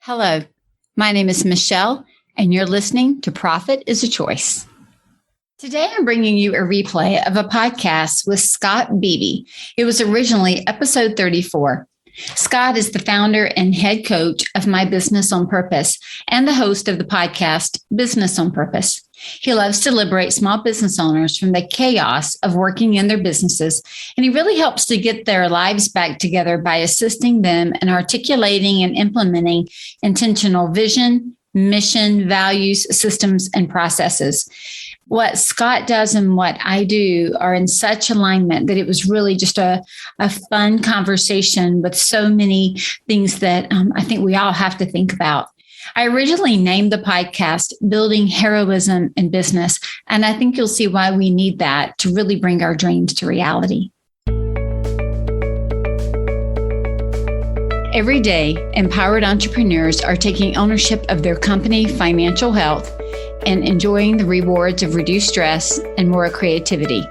Hello, my name is Michele, and you're listening to Profit is a Choice. Today, I'm bringing you a replay of a podcast with Scott BeeBe. It was originally episode 34. Scott is the founder and head coach of My Business on Purpose and the host of the podcast Business on Purpose. He loves to liberate small business owners from the chaos of working in their businesses, and he really helps to get their lives back together by assisting them in articulating and implementing intentional vision, mission, values, systems, and processes. What Scott does and what I do are in such alignment that it was really just a fun conversation with so many things that I think we all have to think about. I originally named the podcast Building Heroism in Business, and I think you'll see why we need that to really bring our dreams to reality. Every day, empowered entrepreneurs are taking ownership of their company financial health and enjoying the rewards of reduced stress and more creativity.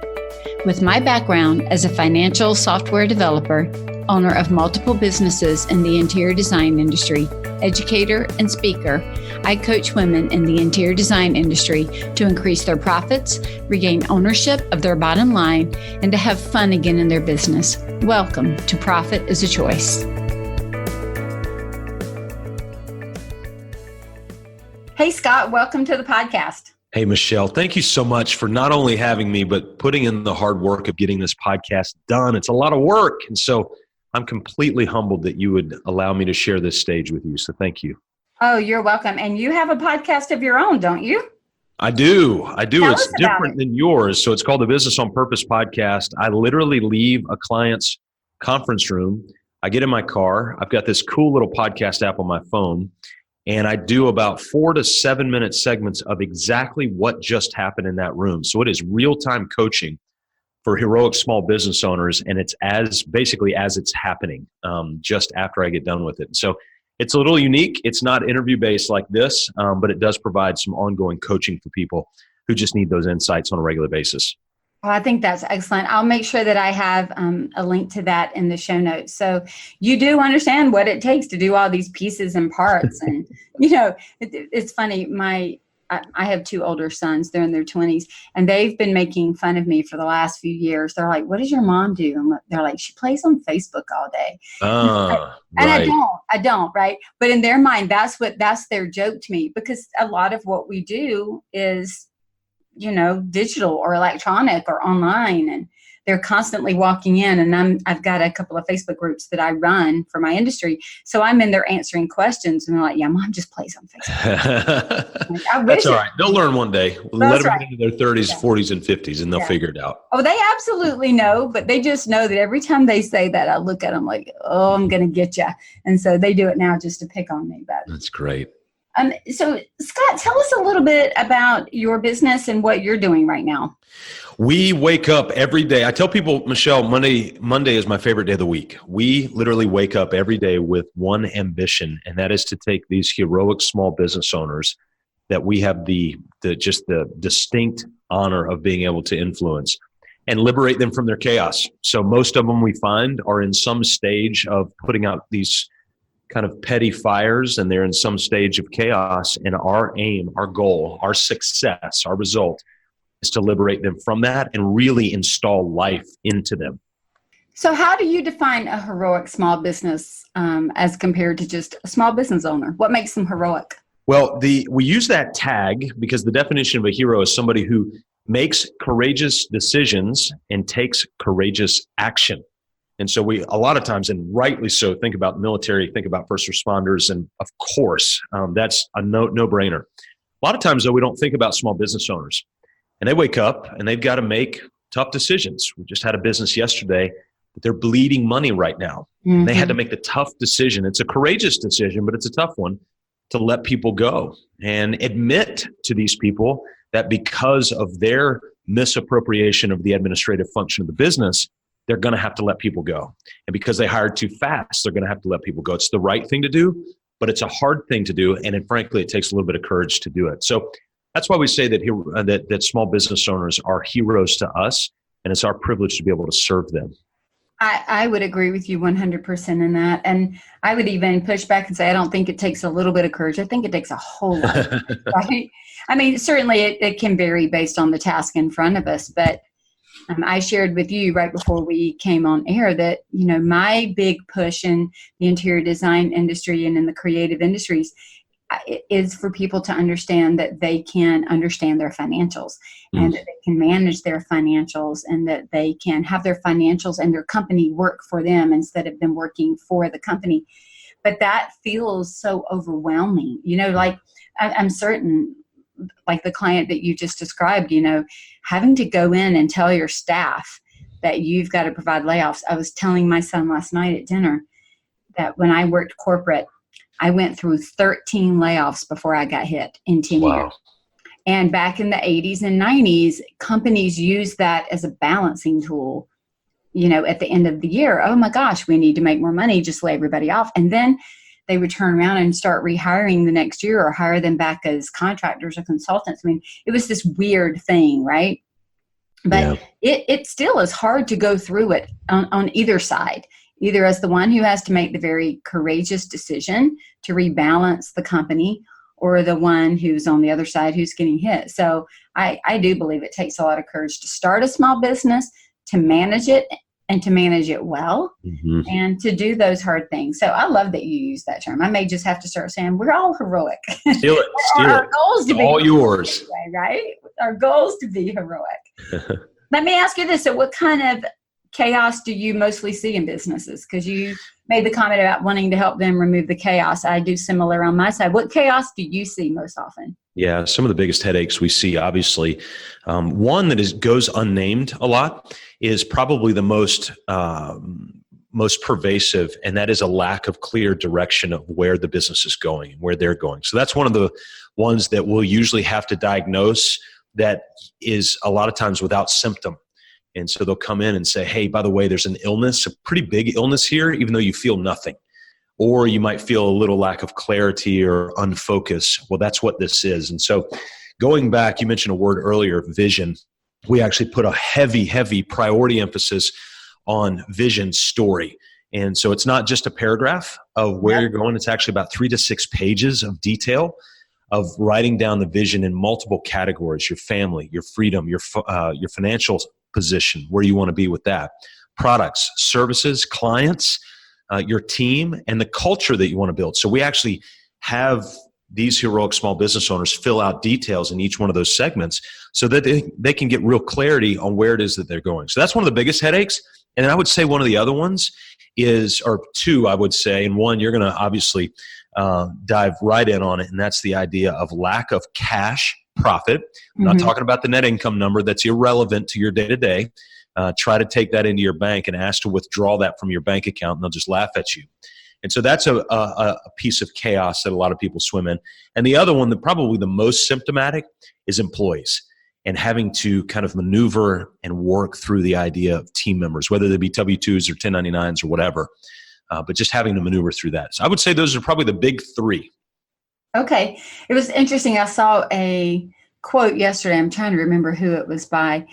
With my background as a financial software developer, owner of multiple businesses in the interior design industry, educator, and speaker, I coach women in the interior design industry to increase their profits, regain ownership of their bottom line, and to have fun again in their business. Welcome to Profit is a Choice. Hey, Scott, welcome to the podcast. Hey, Michele, thank you so much for not only having me, but putting in the hard work of getting this podcast done. It's a lot of work. And so I'm completely humbled that you would allow me to share this stage with you. So thank you. Oh, you're welcome. And you have a podcast of your own, don't you? I do. Tell It's different than yours. So it's called the Business on Purpose podcast. I literally leave a client's conference room. I get in my car. I've got this cool little podcast app on my phone. And I do about 4 to 7 minute segments of exactly what just happened in that room. So it is real-time coaching for heroic small business owners. And it's basically as it's happening, just after I get done with it. So it's a little unique. It's not interview-based like this, but it does provide some ongoing coaching for people who just need those insights on a regular basis. Well, I think that's excellent. I'll make sure that I have a link to that in the show notes. So you do understand what it takes to do all these pieces and parts. And, it's funny. I have 2 older sons. They're in their 20s, and they've been making fun of me for the last few years. They're like, what does your mom do? And they're like, she plays on Facebook all day. And right. I don't, right? But in their mind, that's their joke to me, because a lot of what we do is digital or electronic or online, and they're constantly walking in. And I've got a couple of Facebook groups that I run for my industry. So I'm in there answering questions, and they're like, yeah, mom just plays on Facebook. That's all right. They'll learn one day. Let them get into their 30s, 40s, and 50s, and they'll figure it out. Oh, they absolutely know, but they just know that every time they say that, I look at them like, oh, I'm going to get you. And so they do it now just to pick on me. But that's great. So Scott, tell us a little bit about your business and what you're doing right now. We wake up every day. I tell people, Michele, Monday is my favorite day of the week. We literally wake up every day with one ambition, and that is to take these heroic small business owners that we have the distinct honor of being able to influence and liberate them from their chaos. So most of them we find are in some stage of putting out these kind of petty fires, and they're in some stage of chaos. And our aim, our goal, our success, our result is to liberate them from that and really install life into them. So how do you define a heroic small business as compared to just a small business owner? What makes them heroic? Well, we use that tag because the definition of a hero is somebody who makes courageous decisions and takes courageous action. And so we, a lot of times, and rightly so, think about military, think about first responders, and of course, that's a no-brainer. A lot of times, though, we don't think about small business owners. And they wake up and they've got to make tough decisions. We just had a business yesterday that they're bleeding money right now. Mm-hmm. They had to make the tough decision. It's a courageous decision, but it's a tough one, to let people go and admit to these people that because of their misappropriation of the administrative function of the business, they're going to have to let people go. And because they hired too fast, they're going to have to let people go. It's the right thing to do, but it's a hard thing to do. And frankly, it takes a little bit of courage to do it. So that's why we say that small business owners are heroes to us, and it's our privilege to be able to serve them. I would agree with you 100% in that. And I would even push back and say, I don't think it takes a little bit of courage. I think it takes a whole lot, right? I mean, certainly it can vary based on the task in front of us. But I shared with you right before we came on air that, my big push in the interior design industry and in the creative industries is for people to understand that they can understand their financials and that they can manage their financials and that they can have their financials and their company work for them instead of them working for the company. But that feels so overwhelming, like I'm certain, like the client that you just described, having to go in and tell your staff that you've got to provide layoffs. I was telling my son last night at dinner that when I worked corporate, I went through 13 layoffs before I got hit in 10 years. And back in the 80s and 90s, companies used that as a balancing tool, at the end of the year. Oh my gosh, we need to make more money, just lay everybody off. And then they would turn around and start rehiring the next year or hire them back as contractors or consultants. I mean, it was this weird thing, right? But it still is hard to go through it on either side. Either as the one who has to make the very courageous decision to rebalance the company or the one who's on the other side who's getting hit. So I do believe it takes a lot of courage to start a small business, to manage it and to manage it well and to do those hard things. So I love that you use that term. I may just have to start saying we're all heroic. Steal it. Our goals to be all yours. Anyway, right? Our goals to be heroic. Let me ask you this. So what kind of chaos do you mostly see in businesses? Because you made the comment about wanting to help them remove the chaos. I do similar on my side. What chaos do you see most often? Yeah, some of the biggest headaches we see, obviously, one that goes unnamed a lot is probably the most pervasive, and that is a lack of clear direction of where the business is going and where they're going. So that's one of the ones that we'll usually have to diagnose that is a lot of times without symptom. And so they'll come in and say, hey, by the way, there's an illness, a pretty big illness here, even though you feel nothing. Or you might feel a little lack of clarity or unfocus. Well, that's what this is. And so going back, you mentioned a word earlier, vision. We actually put a heavy, heavy priority emphasis on vision story. And so it's not just a paragraph of where you're going. It's actually about 3 to 6 pages of detail of writing down the vision in multiple categories: your family, your freedom, your financial position, where you want to be with that, products, services, clients, your team, and the culture that you want to build. So we actually have these heroic small business owners fill out details in each one of those segments so that they can get real clarity on where it is that they're going. So that's one of the biggest headaches. And I would say one of the other ones is, or two, I would say, and one you're going to obviously dive right in on it, and that's the idea of lack of cash profit. I'm not talking about the net income number. That's irrelevant to your day-to-day. Try to take that into your bank and ask to withdraw that from your bank account, and they'll just laugh at you. And so that's a piece of chaos that a lot of people swim in. And the other one, that probably the most symptomatic, is employees and having to kind of maneuver and work through the idea of team members, whether they be W-2s or 1099s or whatever, but just having to maneuver through that. So I would say those are probably the big three. Okay. It was interesting. I saw a quote yesterday. I'm trying to remember who it was by,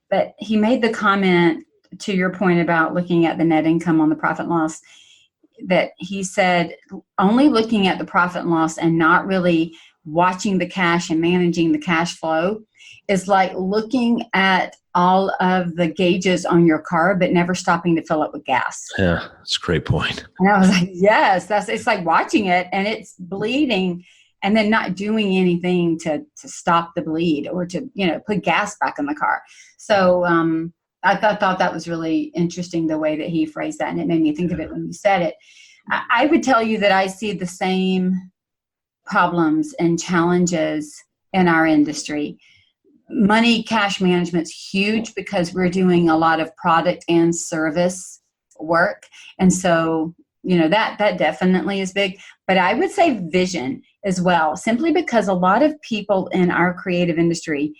but he made the comment to your point about looking at the net income on the profit and loss, that he said only looking at the profit and loss and not really watching the cash and managing the cash flow is like looking at all of the gauges on your car, but never stopping to fill up with gas. Yeah, that's a great point. And I was like, yes, it's like watching it and it's bleeding and then not doing anything to stop the bleed or to, put gas back in the car. So I thought that was really interesting, the way that he phrased that. And it made me think of it when you said it. I would tell you that I see the same problems and challenges in our industry. Money cash management's huge because we're doing a lot of product and service work. And so, that definitely is big. But I would say vision as well, simply because a lot of people in our creative industry,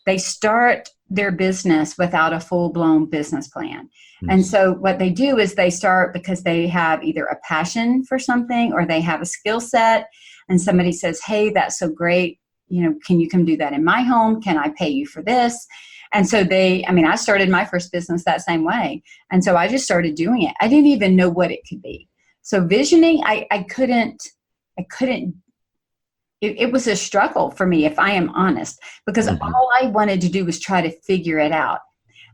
they start their business without a full-blown business plan. And so what they do is they start because they have either a passion for something or they have a skill set and somebody says, hey, that's so great. Can you come do that in my home? Can I pay you for this? And so I started my first business that same way. And so I just started doing it. I didn't even know what it could be. So visioning, I couldn't, it was a struggle for me, if I am honest, because all I wanted to do was try to figure it out.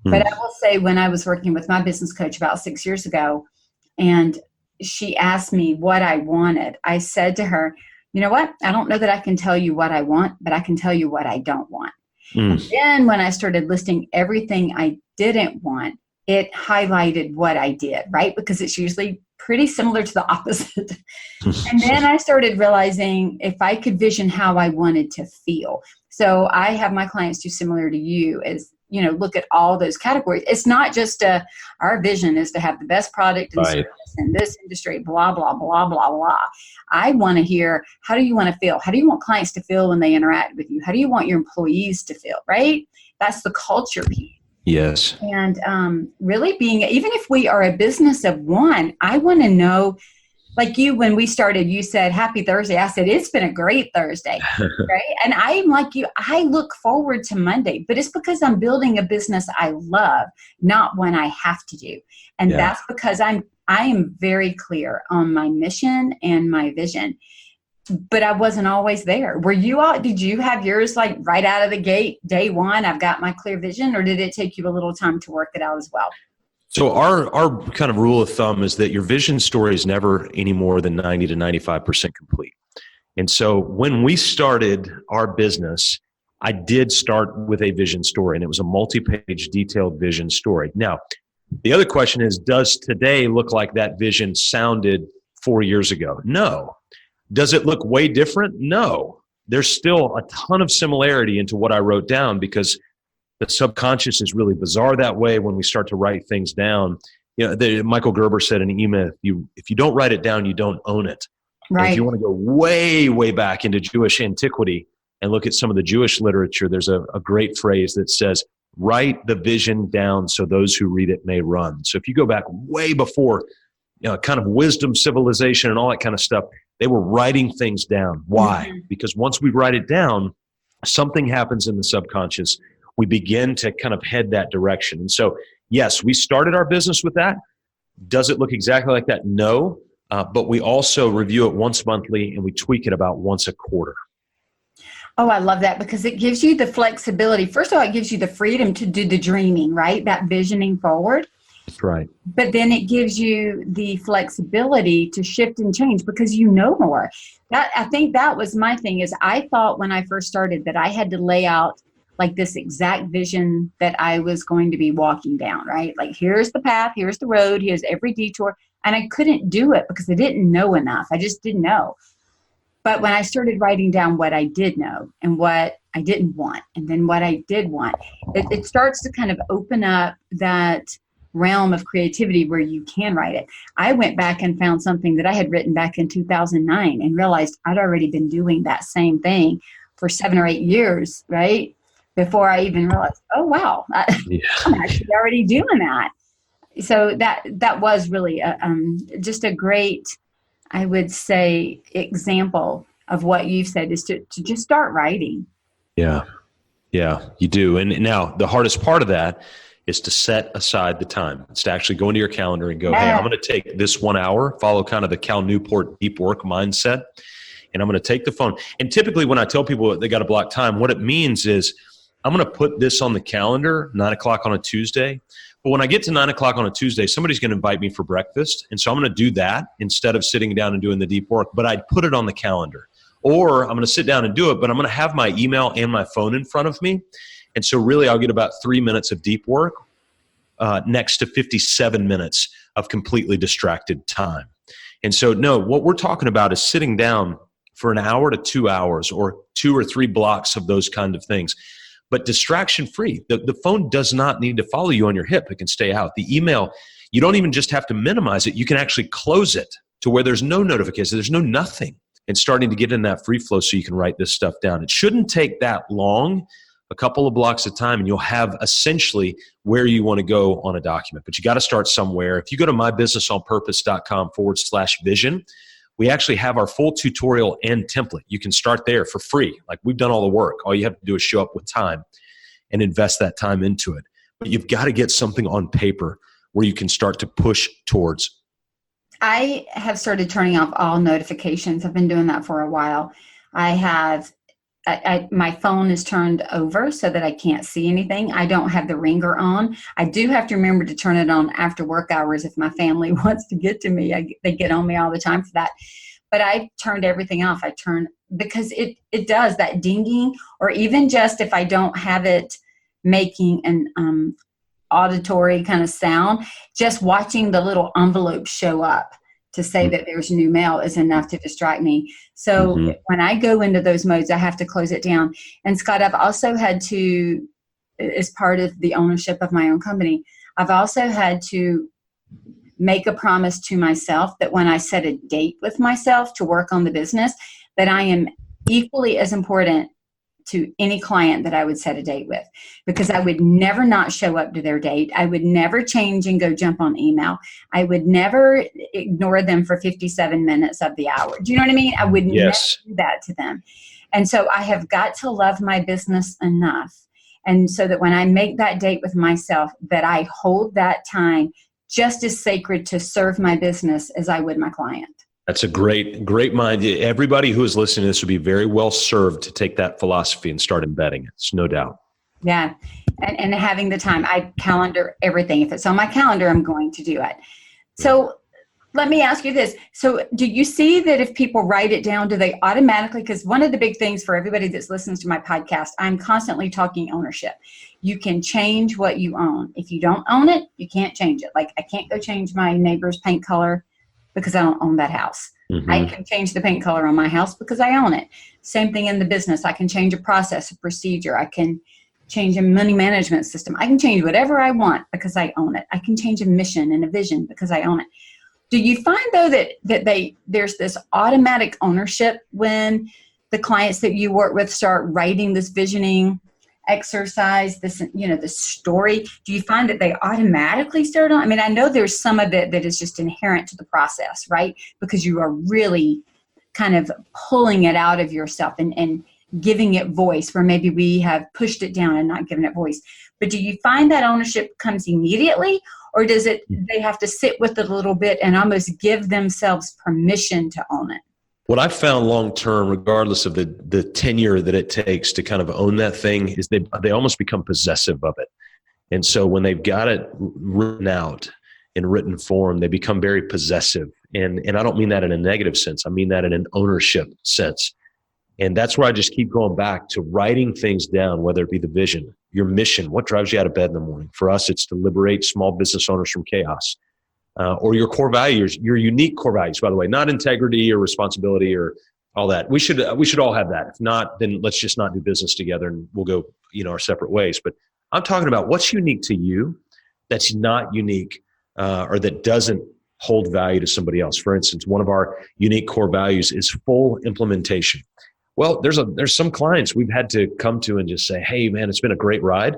But I will say, when I was working with my business coach about 6 years ago, and she asked me what I wanted, I said to her, you know what? I don't know that I can tell you what I want, but I can tell you what I don't want. And then when I started listing everything I didn't want, it highlighted what I did, right? Because it's usually pretty similar to the opposite. And then I started realizing if I could vision how I wanted to feel. So I have my clients do similar to you, is, look at all those categories. It's not just our vision is to have the best product and service in this industry, blah, blah, blah, blah, blah. I want to hear, how do you want to feel? How do you want clients to feel when they interact with you? How do you want your employees to feel, right? That's the culture piece. Yes. And really even if we are a business of one, I want to know, like you, when we started, you said, happy Thursday. I said, it's been a great Thursday, right? And I'm like you, I look forward to Monday, but it's because I'm building a business I love, not one I have to do. And that's because I am very clear on my mission and my vision. But I wasn't always there. Were you all? Did you have yours like right out of the gate, day one, I've got my clear vision, or did it take you a little time to work it out as well? So our kind of rule of thumb is that your vision story is never any more than 90 to 95% complete. And so when we started our business, I did start with a vision story, and it was a multi-page detailed vision story. Now, the other question is, does today look like that vision sounded 4 years ago? No. Does it look way different? No. There's still a ton of similarity into what I wrote down, because the subconscious is really bizarre that way when we start to write things down. Michael Gerber said in an email, if you don't write it down, you don't own it. Right. And if you want to go way, way back into Jewish antiquity and look at some of the Jewish literature, there's a great phrase that says, write the vision down so those who read it may run. So if you go back way before, kind of wisdom, civilization, and all that kind of stuff, they were writing things down. Why? Because once we write it down, something happens in the subconscious. We begin to kind of head that direction. And so, yes, we started our business with that. Does it look exactly like that? No. But we also review it once monthly, and we tweak it about once a quarter. Oh, I love that, because it gives you the flexibility. First of all, it gives you the freedom to do the dreaming, right? That visioning forward. That's right. But then it gives you the flexibility to shift and change because you know more. I think that was my thing, is I thought when I first started that I had to lay out like this exact vision that I was going to be walking down, right? Like, here's the path, here's the road, here's every detour. And I couldn't do it because I didn't know enough. I just didn't know. But when I started writing down what I did know and what I didn't want, and then what I did want, it starts to kind of open up that realm of creativity where you can write it. I went back and found something that I had written back in 2009 and realized I'd already been doing that same thing for 7 or 8 years, right? Before I even realized, oh, wow, I'm actually already doing that. So that was really just a great, I would say, example of what you've said, is to just start writing. Yeah, you do. And now the hardest part of that is to set aside the time. It's to actually go into your calendar and go, hey, I'm going to take this 1 hour, follow kind of the Cal Newport deep work mindset, and I'm going to take the phone. And typically when I tell people they got to block time, what it means is I'm going to put this on the calendar, 9 o'clock on a Tuesday. But when I get to 9 o'clock on a Tuesday, somebody's going to invite me for breakfast. And so I'm going to do that instead of sitting down and doing the deep work. But I'd put it on the calendar. Or I'm going to sit down and do it, but I'm going to have my email and my phone in front of me. And so really I'll get about 3 minutes of deep work next to 57 minutes of completely distracted time. And so, no, what we're talking about is sitting down for an hour to 2 hours or 2 or 3 blocks of those kind of things. But distraction free. The phone does not need to follow you on your hip. It can stay out. The email, you don't even just have to minimize it. You can actually close it to where there's no notification. There's no nothing. And starting to get in that free flow so you can write this stuff down. It shouldn't take that long, a couple of blocks of time, and you'll have essentially where you want to go on a document. But you got to start somewhere. If you go to mybusinessonpurpose.com/vision, we actually have our full tutorial and template. You can start there for free. Like, we've done all the work. All you have to do is show up with time. and invest that time into it. But you've got to get something on paper where you can start to push towards. I have started turning off all notifications. I've been doing that for a while. My phone is turned over so that I can't see anything. I don't have the ringer on. I do have to remember to turn it on after work hours if my family wants to get to me. They get on me all the time for that. But I turned everything off. Because it does that dinging, or even just if I don't have it making an auditory kind of sound, just watching the little envelope show up to say that there's new mail is enough to distract me. So when I go into those modes, I have to close it down. And Scott, I've also had to, as part of the ownership of my own company, I've also had to make a promise to myself that when I set a date with myself to work on the business, that I am equally as important to any client that I would set a date with, because I would never not show up to their date. I would never change and go jump on email. I would never ignore them for 57 minutes of the hour. Do you know what I mean? I would never do that to them. And so I have got to love my business enough. And so that when I make that date with myself, that I hold that time just as sacred to serve my business as I would my client. That's a great mind. Everybody who is listening to this would be very well served to take that philosophy and start embedding it. It's no doubt. Yeah. And having the time, I calendar everything. If it's on my calendar, I'm going to do it. So let me ask you this. So do you see that if people write it down, do they automatically, because one of the big things for everybody that listens to my podcast, I'm constantly talking ownership. You can change what you own. If you don't own it, you can't change it. Like I can't go change my neighbor's paint color because I don't own that house. I can change the paint color on my house because I own it. Same thing in the business. I can change a process, a procedure. I can change a money management system. I can change whatever I want because I own it. I can change a mission and a vision because I own it. Do you find though that there's this automatic ownership when the clients that you work with start writing this visioning exercise, this, the story? Do you find that they automatically start on? I mean, I know there's some of it that is just inherent to the process, right? Because you are really kind of pulling it out of yourself and giving it voice, where maybe we have pushed it down and not given it voice. But do you find that ownership comes immediately, or does they have to sit with it a little bit and almost give themselves permission to own it? What I've found long-term, regardless of the tenure that it takes to kind of own that thing, is they almost become possessive of it. And so when they've got it written out in written form, they become very possessive. And I don't mean that in a negative sense. I mean that in an ownership sense. And that's where I just keep going back to writing things down, whether it be the vision, your mission, what drives you out of bed in the morning. For us, it's to liberate small business owners from chaos. Or your core values, your unique core values, by the way, not integrity or responsibility or all that. We should all have that. If not, then let's just not do business together and we'll go, our separate ways. But I'm talking about what's unique to you that's not unique or that doesn't hold value to somebody else. For instance, one of our unique core values is full implementation. Well, there's some clients we've had to come to and just say, hey, man, it's been a great ride,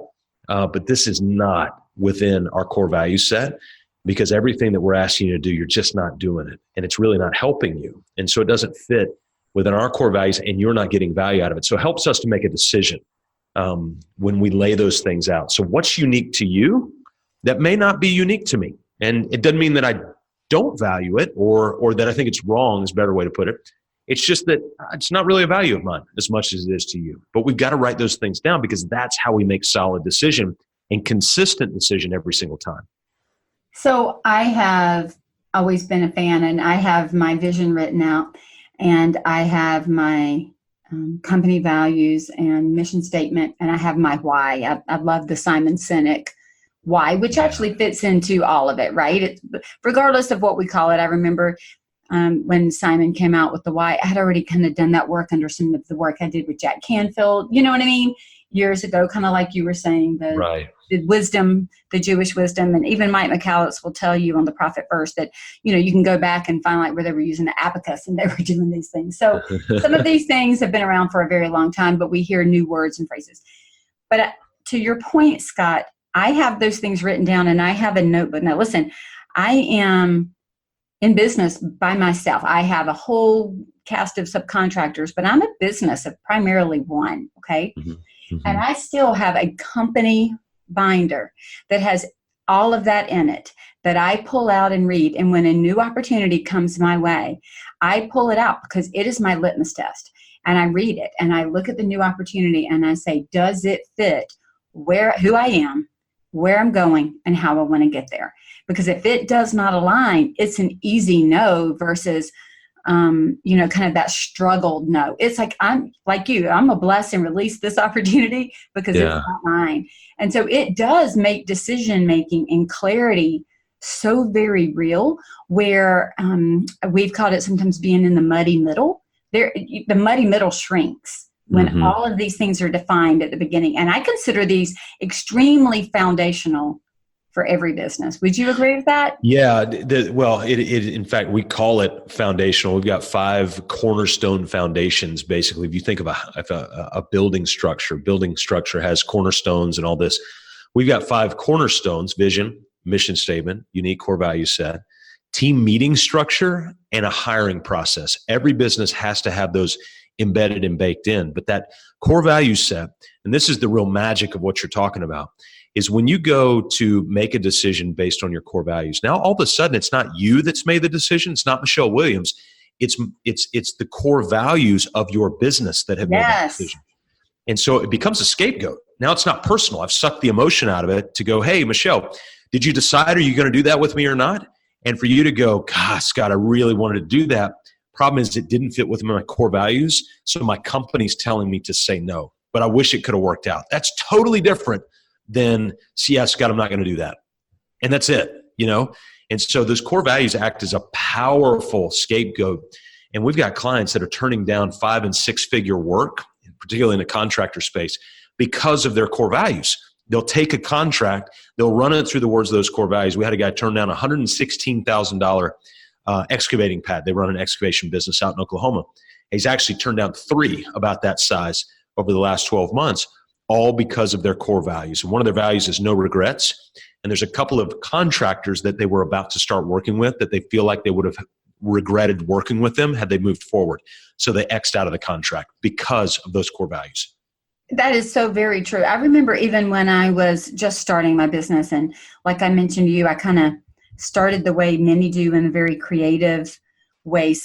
but this is not within our core value set. Because everything that we're asking you to do, you're just not doing it. And it's really not helping you. And so it doesn't fit within our core values and you're not getting value out of it. So it helps us to make a decision when we lay those things out. So what's unique to you that may not be unique to me? And it doesn't mean that I don't value it or that I think it's wrong is a better way to put it. It's just that it's not really a value of mine as much as it is to you. But we've got to write those things down because that's how we make solid decision and consistent decision every single time. So I have always been a fan, and I have my vision written out, and I have my company values and mission statement, and I have my why. I love the Simon Sinek why, which actually fits into all of it, right? Regardless of what we call it. I remember when Simon came out with the why, I had already kind of done that work under some of the work I did with Jack Canfield, you know what I mean? Years ago, kind of like you were saying, the wisdom, the Jewish wisdom, and even Mike McCallus will tell you on the Prophet Verse that, you can go back and find like where they were using the abacus and they were doing these things. So some of these things have been around for a very long time, but we hear new words and phrases. But to your point, Scott, I have those things written down and I have a notebook. Now, listen, I am in business by myself. I have a whole cast of subcontractors, but I'm a business of primarily one, okay? Mm-hmm. And I still have a company binder that has all of that in it that I pull out and read. And when a new opportunity comes my way, I pull it out because it is my litmus test. And I read it and I look at the new opportunity and I say, does it fit who I am, where I'm going, and how I want to get there? Because if it does not align, it's an easy no versus, kind of that struggled no. It's like, I'm like you, I'm going to bless and release this opportunity because it's not mine. And so it does make decision-making and clarity so very real, where we've called it sometimes being in the muddy middle. The muddy middle shrinks when all of these things are defined at the beginning. And I consider these extremely foundational for every business. Would you agree with that? Yeah. In fact, we call it foundational. We've got 5 cornerstone foundations. Basically, if you think of a building structure has cornerstones and all this. We've got 5 cornerstones: vision, mission statement, unique core value set, team meeting structure, and a hiring process. Every business has to have those embedded and baked in. But that core value set, and this is the real magic of what you're talking about, is when you go to make a decision based on your core values. Now, all of a sudden, it's not you that's made the decision. It's not Michelle Williams. It's the core values of your business that have made that decision. And so it becomes a scapegoat. Now it's not personal. I've sucked the emotion out of it to go, hey, Michelle, did you decide, are you going to do that with me or not? And for you to go, gosh, Scott, I really wanted to do that. Problem is it didn't fit with my core values. So my company's telling me to say no, but I wish it could have worked out. That's totally different than, yeah, Scott, I'm not going to do that. And that's it, And so those core values act as a powerful scapegoat. And we've got clients that are turning down 5- and 6-figure work, particularly in the contractor space, because of their core values. They'll take a contract, they'll run it through the words of those core values. We had a guy turn down a $116,000 excavating pad. They run an excavation business out in Oklahoma. He's actually turned down 3 about that size over the last 12 months, all because of their core values. And one of their values is no regrets. And there's a couple of contractors that they were about to start working with that they feel like they would have regretted working with them had they moved forward. So they X'd out of the contract because of those core values. That is so very true. I remember even when I was just starting my business, and like I mentioned to you, I kind of started the way many do, in a very creative way. It's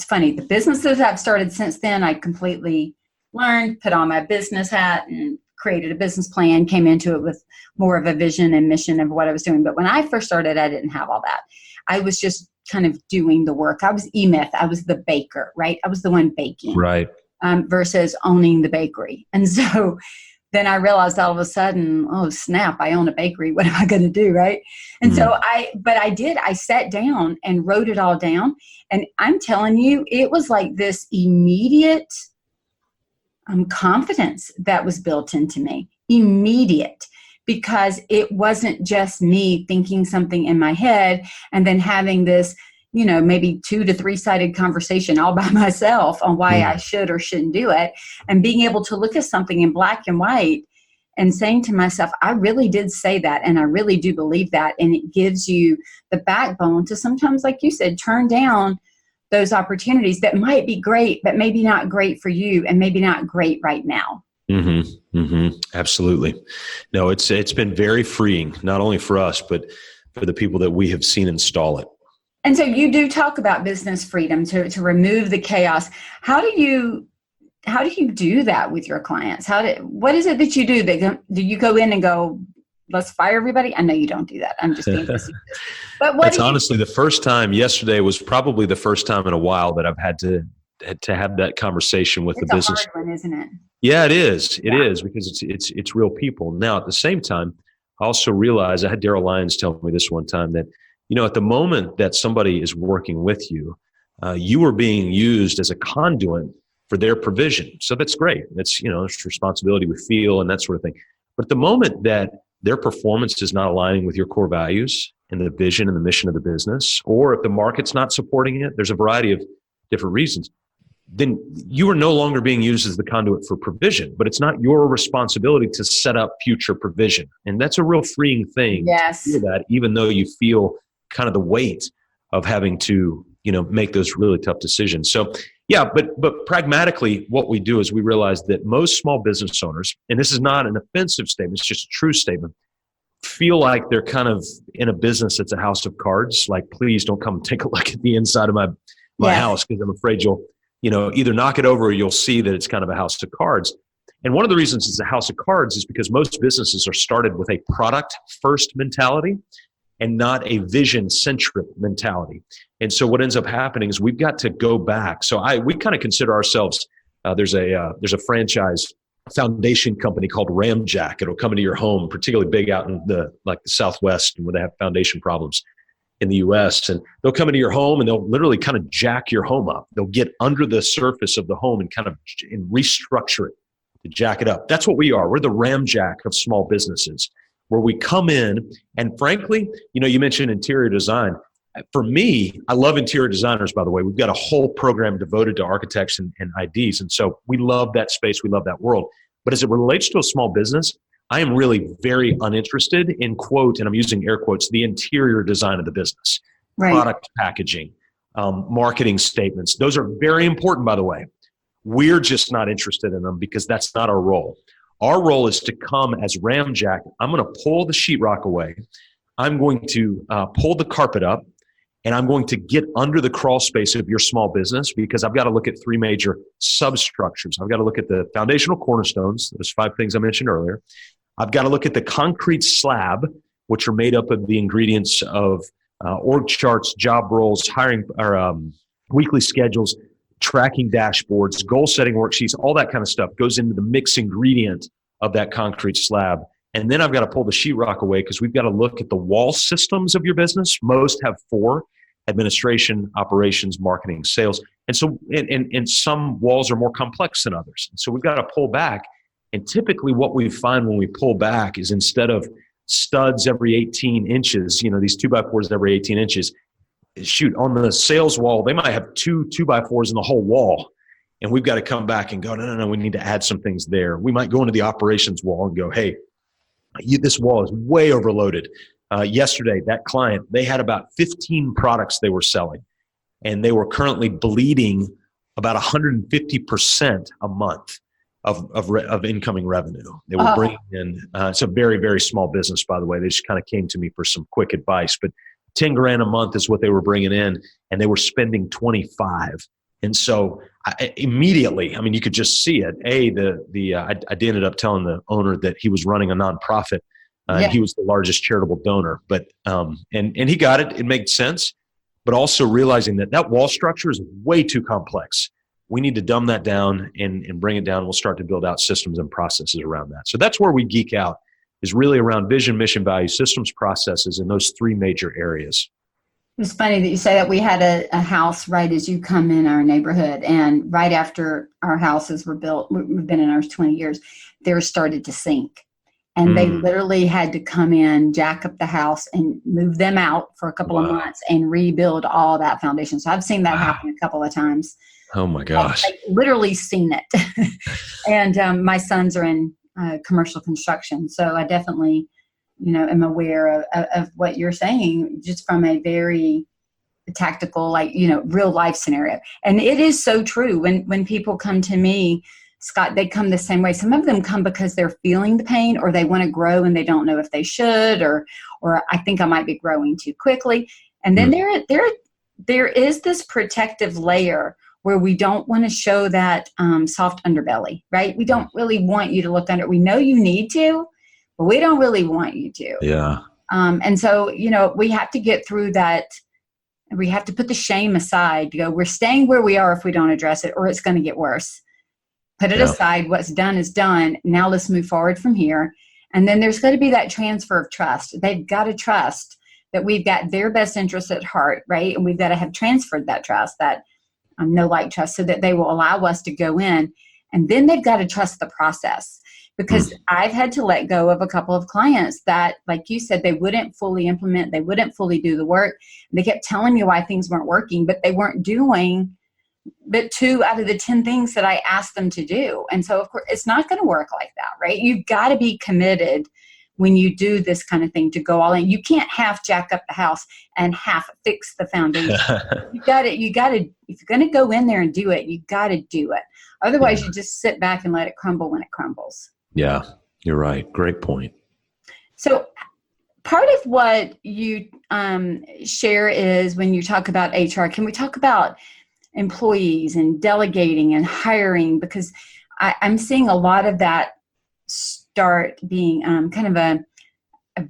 funny, the businesses I've started since then, I completely learned, put on my business hat and created a business plan, came into it with more of a vision and mission of what I was doing. But when I first started, I didn't have all that. I was just kind of doing the work. I was E-Myth. I was the baker, right? I was the one baking. Right. Versus owning the bakery. And so then I realized all of a sudden, oh snap, I own a bakery. What am I going to do? Right. And so I sat down and wrote it all down. And I'm telling you, it was like this immediate confidence that was built into me. Immediate. Because it wasn't just me thinking something in my head and then having this, maybe 2 to 3-sided conversation all by myself on why I should or shouldn't do it, and being able to look at something in black and white and saying to myself, I really did say that, and I really do believe that. And it gives you the backbone to sometimes, like you said, turn down those opportunities that might be great, but maybe not great for you and maybe not great right now. Absolutely. No, it's been very freeing, not only for us, but for the people that we have seen install it. And so you do talk about business freedom to remove the chaos. How do you do that with your clients? What is it that you do? Do you go in and go, let's fire everybody? I know you don't do that. I'm just being facetious. But it's honestly the first time. Yesterday was probably the first time in a while that I've had to have that conversation with the business. It's a hard one, isn't it? Yeah, it is. It is, because it's real people. Now, at the same time, I also realized, I had Daryl Lyons tell me this one time, that at the moment that somebody is working with you, you are being used as a conduit for their provision. So that's great. That's, it's responsibility we feel and that sort of thing. But the moment that their performance is not aligning with your core values and the vision and the mission of the business, or if the market's not supporting it, there's a variety of different reasons, then you are no longer being used as the conduit for provision, but it's not your responsibility to set up future provision. And that's a real freeing thing. Yes. To feel that, even though you feel kind of the weight of having to, make those really tough decisions. So Yeah, but pragmatically, what we do is we realize that most small business owners, and this is not an offensive statement, it's just a true statement, feel like they're kind of in a business that's a house of cards. Like, please don't come take a look at the inside of my house, because I'm afraid you'll, either knock it over or you'll see that it's kind of a house of cards. And one of the reasons it's a house of cards is because most businesses are started with a product first mentality and not a vision centric mentality. And so what ends up happening is we've got to go back. So we kind of consider ourselves, there's a franchise foundation company called Ramjack. It'll come into your home, particularly big out in the Southwest, where they have foundation problems in the US. And they'll come into your home and they'll literally kind of jack your home up. They'll get under the surface of the home and kind of restructure it to jack it up. That's what we are. We're the Ramjack of small businesses, where we come in and frankly, you mentioned interior design. For me, I love interior designers, by the way. We've got a whole program devoted to architects and IDs. And so we love that space. We love that world. But as it relates to a small business, I am really very uninterested in, quote, and I'm using air quotes, the interior design of the business, right. Product packaging, marketing statements. Those are very important, by the way. We're just not interested in them because that's not our role. Our role is to come as Ramjack. I'm going to pull the sheetrock away. I'm going to pull the carpet up. And I'm going to get under the crawl space of your small business, because I've got to look at three major substructures. I've got to look at the foundational cornerstones, those 5 things I mentioned earlier. I've got to look at the concrete slab, which are made up of the ingredients of org charts, job roles, hiring, or weekly schedules, tracking dashboards, goal setting worksheets, all that kind of stuff goes into the mixed ingredient of that concrete slab. And then I've got to pull the sheetrock away, because we've got to look at the wall systems of your business. Most have 4: administration, operations, marketing, sales. And so, and some walls are more complex than others. And so we've got to pull back. And typically what we find when we pull back is, instead of studs every 18 inches, these 2x4s every 18 inches, shoot, on the sales wall, they might have 2 2x4s in the whole wall. And we've got to come back and go, no, we need to add some things there. We might go into the operations wall and go, hey, this wall is way overloaded. Yesterday, that client, they had about 15 products they were selling, and they were currently bleeding about 150% a month of incoming revenue. They were bringing in, it's a very, very small business, by the way. They just kind of came to me for some quick advice, but 10 grand a month is what they were bringing in, and they were spending 25. And so immediately, you could just see it. I ended up telling the owner that he was running a nonprofit. And he was the largest charitable donor, but and he got it. It made sense, but also realizing that wall structure is way too complex. We need to dumb that down and bring it down. We'll start to build out systems and processes around that. So that's where we geek out, is really around vision, mission, value, systems, processes, in those 3 major areas. It's funny that you say that. We had a house right as you come in our neighborhood, and right after our houses were built, we've been in ours 20 years, theirs started to sink. And they literally had to come in, jack up the house, and move them out for a couple of months and rebuild all that foundation. So I've seen that happen a couple of times. Oh my gosh. I've literally seen it. And my sons are in commercial construction. So I definitely, am aware of what you're saying, just from a very tactical, real life scenario. And it is so true. When people come to me, Scott, they come the same way. Some of them come because they're feeling the pain, or they want to grow and they don't know if they should, or I think I might be growing too quickly. And then there is this protective layer where we don't want to show that soft underbelly, right? We don't really want you to look under. We know you need to, but we don't really want you to. Yeah. And so, we have to get through that. We have to put the shame aside to go, we're staying where we are if we don't address it, or it's going to get worse. Put it aside. What's done is done. Now let's move forward from here. And then there's going to be that transfer of trust. They've got to trust that we've got their best interests at heart, right? And we've got to have transferred that trust, that know, like, trust, so that they will allow us to go in. And then they've got to trust the process, because I've had to let go of a couple of clients that, like you said, they wouldn't fully implement. They wouldn't fully do the work. And they kept telling me why things weren't working, but they weren't doing but 2 out of the 10 things that I asked them to do. And so, of course, it's not going to work like that, right? You've got to be committed when you do this kind of thing, to go all in. You can't half jack up the house and half fix the foundation. you got to, if you're going to go in there and do it, you got to do it. Otherwise, you just sit back and let it crumble when it crumbles. Yeah, you're right. Great point. So part of what you share is when you talk about HR, can we talk about employees and delegating and hiring? Because I'm seeing a lot of that start being kind of a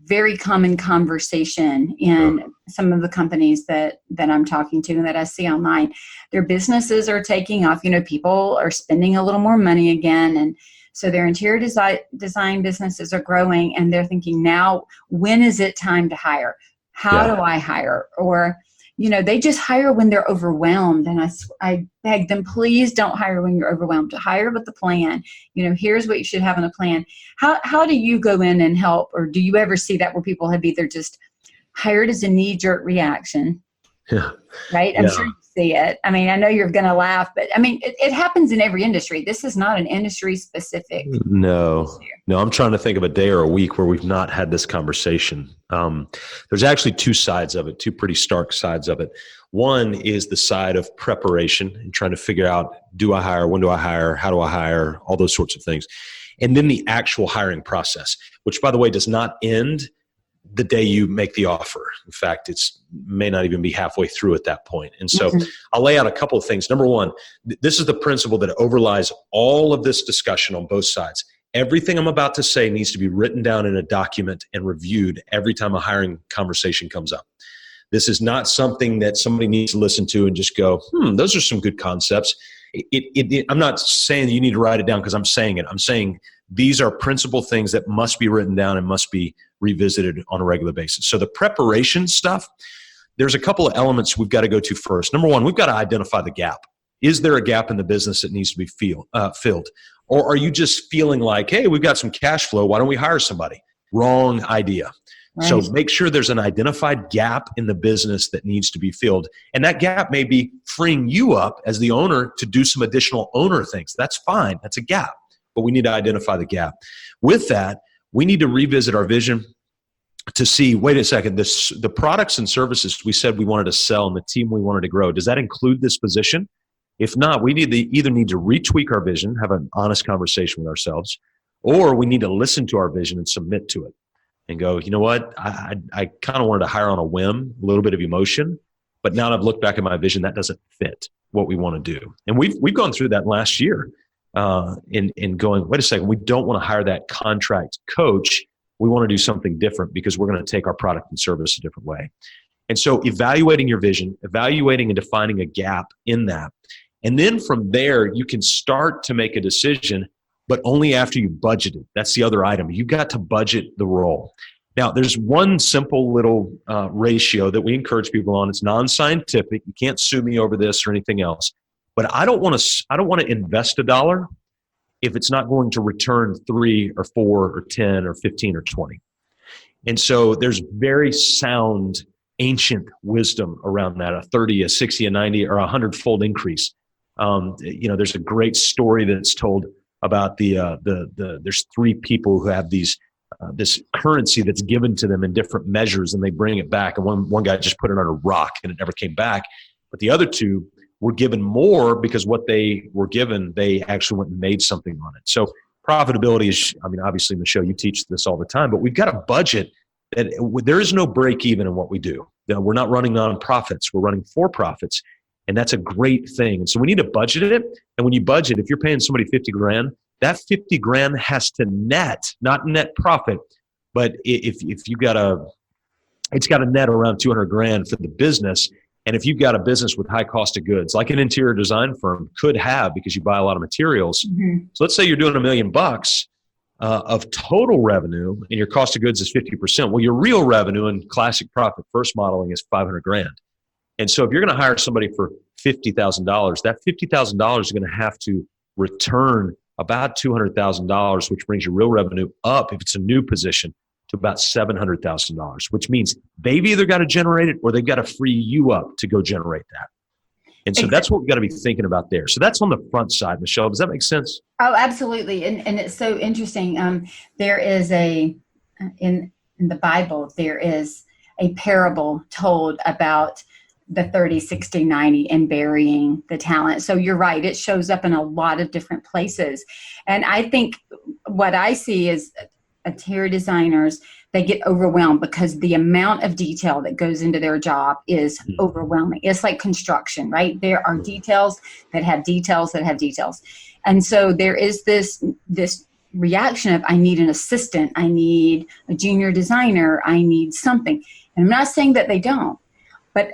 very common conversation in some of the companies that I'm talking to and that I see online. Their businesses are taking off. People are spending a little more money again. And so their interior design businesses are growing, and they're thinking, now, when is it time to hire? How do I hire? Or, they just hire when they're overwhelmed. And I beg them, please don't hire when you're overwhelmed. To hire with a plan. Here's what you should have in a plan. How do you go in and help? Or do you ever see that where people have either just hired as a knee-jerk reaction? Yeah. Right? I'm sure you see it. I mean, I know you're going to laugh, but I mean, it happens in every industry. This is not an industry specific. No, I'm trying to think of a day or a week where we've not had this conversation. There's actually two sides of it, two pretty stark sides of it. One is the side of preparation and trying to figure out, do I hire? When do I hire? How do I hire? All those sorts of things. And then the actual hiring process, which, by the way, does not end the day you make the offer. In fact, may not even be halfway through at that point. And so I'll lay out a couple of things. Number one, this is the principle that overlies all of this discussion on both sides. Everything I'm about to say needs to be written down in a document and reviewed every time a hiring conversation comes up. This is not something that somebody needs to listen to and just go, those are some good concepts. I'm not saying that you need to write it down because I'm saying it. I'm saying these are principal things that must be written down and must be revisited on a regular basis. So the preparation stuff, there's a couple of elements we've got to go to first. Number one, we've got to identify the gap. Is there a gap in the business that needs to be filled? Or are you just feeling like, hey, we've got some cash flow, why don't we hire somebody? Wrong idea. Right. So make sure there's an identified gap in the business that needs to be filled. And that gap may be freeing you up as the owner to do some additional owner things. That's fine. That's a gap. But we need to identify the gap. With that, we need to revisit our vision to see, wait a second, the products and services we said we wanted to sell and the team we wanted to grow, does that include this position? If not, we either need to retweak our vision, have an honest conversation with ourselves, or we need to listen to our vision and submit to it and go, you know what, I kind of wanted to hire on a whim, a little bit of emotion, but now that I've looked back at my vision, that doesn't fit what we want to do. And we've gone through that last year in going, wait a second, we don't want to hire that contract coach. We want to do something different because we're going to take our product and service a different way. And so evaluating your vision, evaluating and defining a gap in that. And then from there, you can start to make a decision, but only after you budget it. That's the other item. You've got to budget the role. Now, there's one simple little ratio that we encourage people on. It's non-scientific. You can't sue me over this or anything else. But I don't want to invest $1 if it's not going to return 3 or 4 or 10 or 15 or 20. And so there's very sound ancient wisdom around that, a 30, a 60, a 90, or a 100-fold increase. There's a great story that's told about there's 3 people who have this currency that's given to them in different measures, and they bring it back. And one guy just put it on a rock and it never came back. But the other 2 were given more because what they were given, they actually went and made something on it. So profitability is, obviously, Michele, you teach this all the time, but we've got a budget that there is no break even in what we do. We're not running on profits. We're running for profits. And that's a great thing. And so we need to budget it. And when you budget, if you're paying somebody $50,000, that $50,000 has to net, not net profit, but if you it's got to net around $200,000 for the business. And if you've got a business with high cost of goods, like an interior design firm could have, because you buy a lot of materials. Mm-hmm. So let's say you're doing $1 million of total revenue, and your cost of goods is 50%. Well, your real revenue in classic profit first modeling is $500,000. And so if you're going to hire somebody for $50,000, that $50,000 is going to have to return about $200,000, which brings your real revenue up, if it's a new position, to about $700,000, which means they've either got to generate it or they've got to free you up to go generate that. And so that's what we've got to be thinking about there. So that's on the front side, Michele. Does that make sense? Oh, absolutely. And it's so interesting. There is a in the Bible, there is a parable told about the 30, 60, 90 and burying the talent. So you're right. It shows up in a lot of different places. And I think what I see is interior designers, they get overwhelmed because the amount of detail that goes into their job is overwhelming. It's like construction, right? There are details that have details that have details. And so there is this reaction of, I need an assistant, I need a junior designer, I need something. And I'm not saying that they don't, but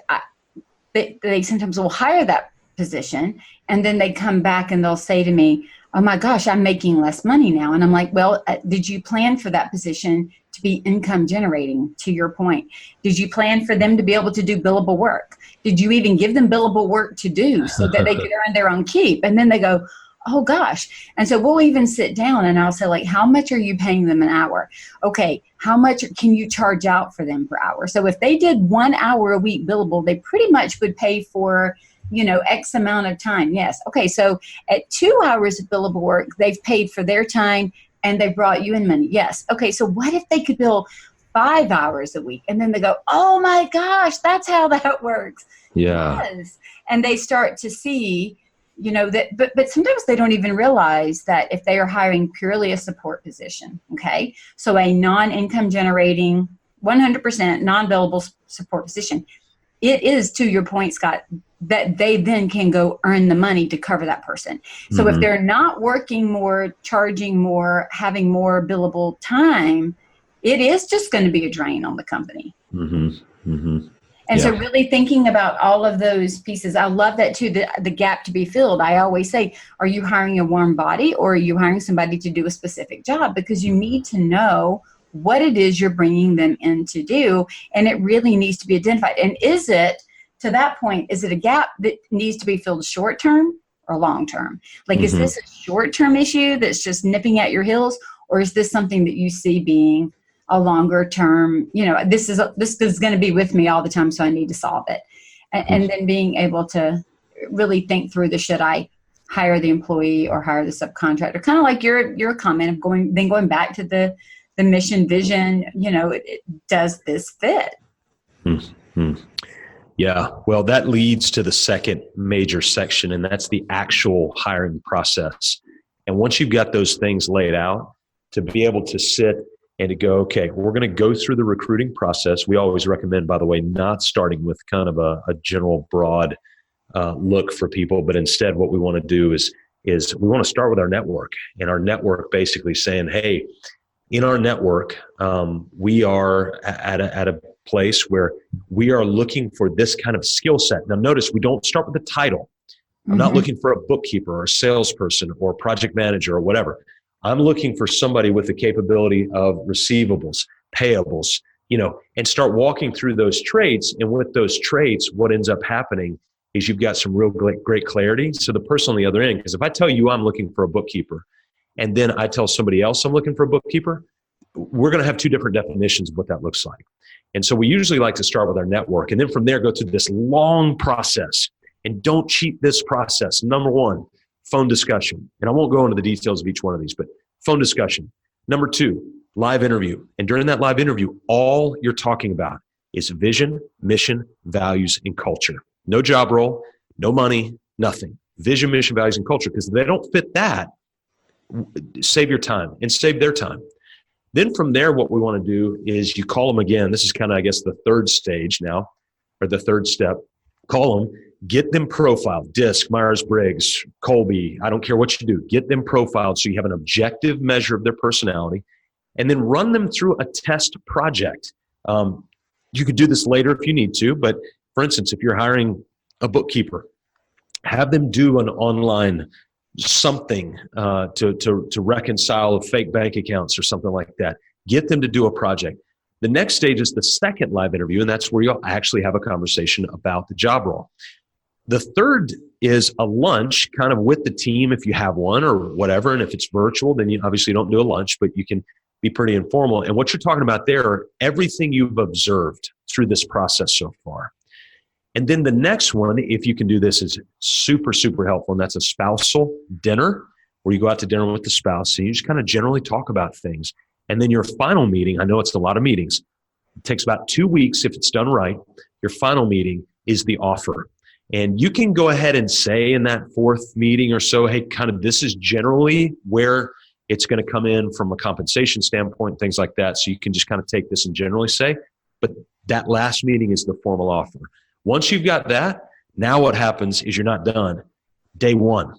they sometimes will hire that position, and then they come back and they'll say to me, oh my gosh, I'm making less money now. And I'm like, well, did you plan for that position to be income generating, to your point? Did you plan for them to be able to do billable work? Did you even give them billable work to do so that they could earn their own keep? And then they go, oh gosh. And so we'll even sit down and I'll say, like, how much are you paying them an hour? Okay, how much can you charge out for them per hour? So if they did 1 hour a week billable, they pretty much would pay for, X amount of time. Yes. Okay. So at 2 hours of billable work, they've paid for their time and they brought you in money. Yes. Okay. So what if they could bill 5 hours a week? And then they go, oh my gosh, that's how that works. Yeah. Yes. And they start to see, but sometimes they don't even realize that if they are hiring purely a support position, okay, so a non-income generating, 100% non-billable support position, it is, to your point, Scott, that they then can go earn the money to cover that person. So if they're not working more, charging more, having more billable time, it is just going to be a drain on the company. And so really thinking about all of those pieces, I love that too, the gap to be filled. I always say, are you hiring a warm body or are you hiring somebody to do a specific job? Because you need to know what it is you're bringing them in to do. And it really needs to be identified. And is it, to that point, is it a gap that needs to be filled short term or long term? Like, is this a short term issue that's just nipping at your heels? Or is this something that you see being a longer term, this is going to be with me all the time, so I need to solve it. And then being able to really think through should I hire the employee or hire the subcontractor? Kind of like your comment of going back to the mission vision, does this fit? Yeah, well, that leads to the second major section, and that's the actual hiring process. And once you've got those things laid out, to be able to sit and to go, okay, we're going to go through the recruiting process. We always recommend, by the way, not starting with kind of a general broad look for people, but instead what we want to do is we want to start with our network, and our network basically saying, hey, in our network, we are at a place where we are looking for this kind of skill set. Now notice, we don't start with the title. I'm not looking for a bookkeeper or a salesperson or a project manager or whatever. I'm looking for somebody with the capability of receivables, payables, and start walking through those traits. And with those traits, what ends up happening is you've got some real great clarity. So the person on the other end, because if I tell you I'm looking for a bookkeeper, and then I tell somebody else I'm looking for a bookkeeper, we're going to have two different definitions of what that looks like. And so we usually like to start with our network, and then from there go through this long process. And don't cheat this process. Number one, phone discussion. And I won't go into the details of each one of these, but phone discussion. Number two, live interview. And during that live interview, all you're talking about is vision, mission, values, and culture. No job role, no money, nothing. Vision, mission, values, and culture. Because if they don't fit that, save your time and save their time. Then from there, what we want to do is you call them again. This is kind of, I guess, the third stage now, or the third step. Call them. Get them profiled, DISC, Myers-Briggs, Colby, I don't care what you do. Get them profiled so you have an objective measure of their personality, and then run them through a test project. You could do this later if you need to, but for instance, if you're hiring a bookkeeper, have them do an online something to reconcile fake bank accounts or something like that. Get them to do a project. The next stage is the second live interview, and that's where you'll actually have a conversation about the job role. The third is a lunch kind of with the team if you have one or whatever. And if it's virtual, then you obviously don't do a lunch, but you can be pretty informal. And what you're talking about there are everything you've observed through this process so far. And then the next one, if you can do this, is super, super helpful. And that's a spousal dinner where you go out to dinner with the spouse and you just kind of generally talk about things. And then your final meeting, I know it's a lot of meetings, it takes about 2 weeks if it's done right. Your final meeting is the offer. And you can go ahead and say in that fourth meeting or so, hey, kind of this is generally where it's going to come in from a compensation standpoint, things like that. So you can just kind of take this and generally say, but that last meeting is the formal offer. Once you've got that, now what happens is you're not done. Day one.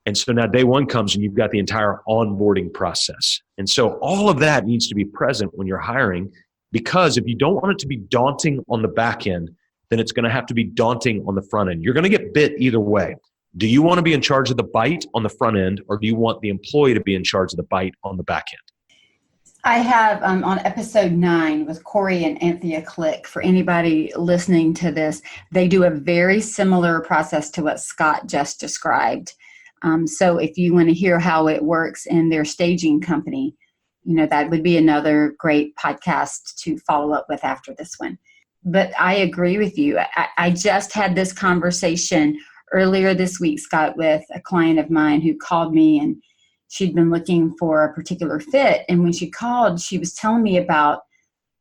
And so now day one comes and you've got the entire onboarding process. And so all of that needs to be present when you're hiring, because if you don't want it to be daunting on the back end, then it's going to have to be daunting on the front end. You're going to get bit either way. Do you want to be in charge of the bite on the front end, or do you want the employee to be in charge of the bite on the back end? I have on episode 9 with Corey and Anthea Click, for anybody listening to this, they do a very similar process to what Scott just described. So if you want to hear how it works in their staging company, that would be another great podcast to follow up with after this one. But I agree with you. I just had this conversation earlier this week, Scott, with a client of mine who called me, and she'd been looking for a particular fit. And when she called, she was telling me about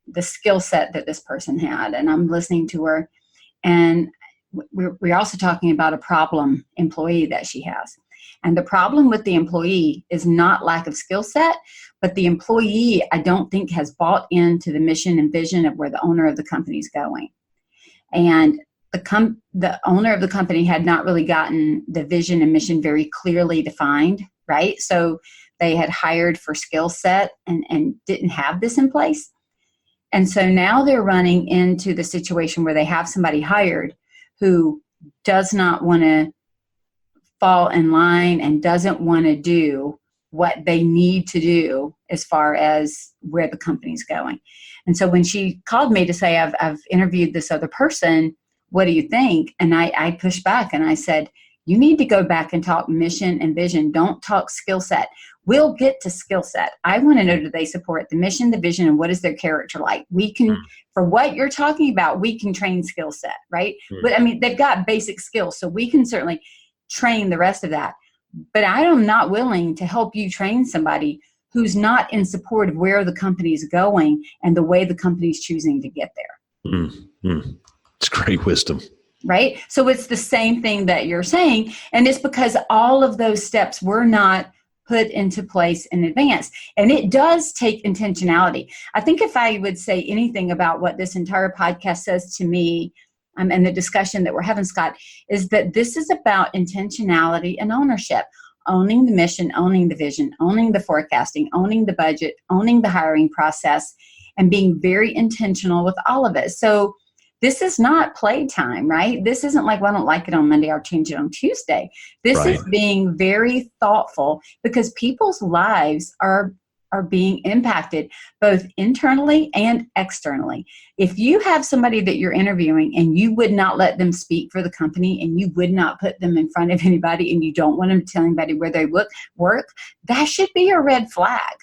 the skill set that this person had. And I'm listening to her. And we're also talking about a problem employee that she has. And the problem with the employee is not lack of skill set, but the employee, I don't think, has bought into the mission and vision of where the owner of the company is going. And the owner of the company had not really gotten the vision and mission very clearly defined, right? So they had hired for skill set and didn't have this in place. And so now they're running into the situation where they have somebody hired who does not want to fall in line and doesn't want to do what they need to do as far as where the company's going. And so when she called me to say, I've interviewed this other person, what do you think? And I pushed back and I said, you need to go back and talk mission and vision. Don't talk skill set. We'll get to skill set. I want to know, do they support the mission, the vision, and what is their character like? We can, for what you're talking about, we can train skill set, right? But I mean, they've got basic skills, so we can certainly train the rest of that. But I am not willing to help you train somebody who's not in support of where the company is going and the way the company is choosing to get there. It's great wisdom. Right? So it's the same thing that you're saying. And it's because all of those steps were not put into place in advance. And it does take intentionality. I think if I would say anything about what this entire podcast says to me, and the discussion that we're having, Scott, is that this is about intentionality and ownership. Owning the mission, owning the vision, owning the forecasting, owning the budget, owning the hiring process, and being very intentional with all of it. So this is not playtime, right? This isn't like, well, I don't like it on Monday, I'll change it on Tuesday. This is being very thoughtful, because people's lives are being impacted both internally and externally. If you have somebody that you're interviewing and you would not let them speak for the company and you would not put them in front of anybody and you don't want them to tell anybody where they work, that should be a red flag,